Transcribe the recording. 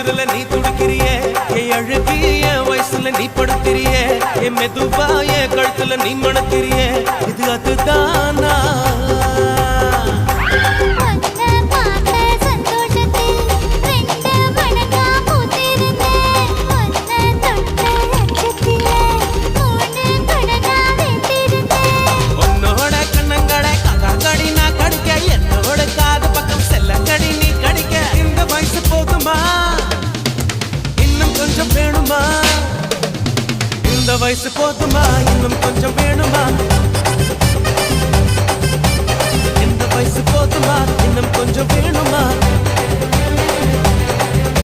தொடுதல நீ துடிக்கிறியே என் அழுகி என் வயசுல நீ படுத்திரியே என் மெதுவா என் கழுத்துல நீ மணக்கிறியே இது அதுதானா இந்த வயசு போதுமா இன்னும் கொஞ்சம் வேணுமா இந்த வயசு போதுமா இன்னும் கொஞ்சம் வேணுமா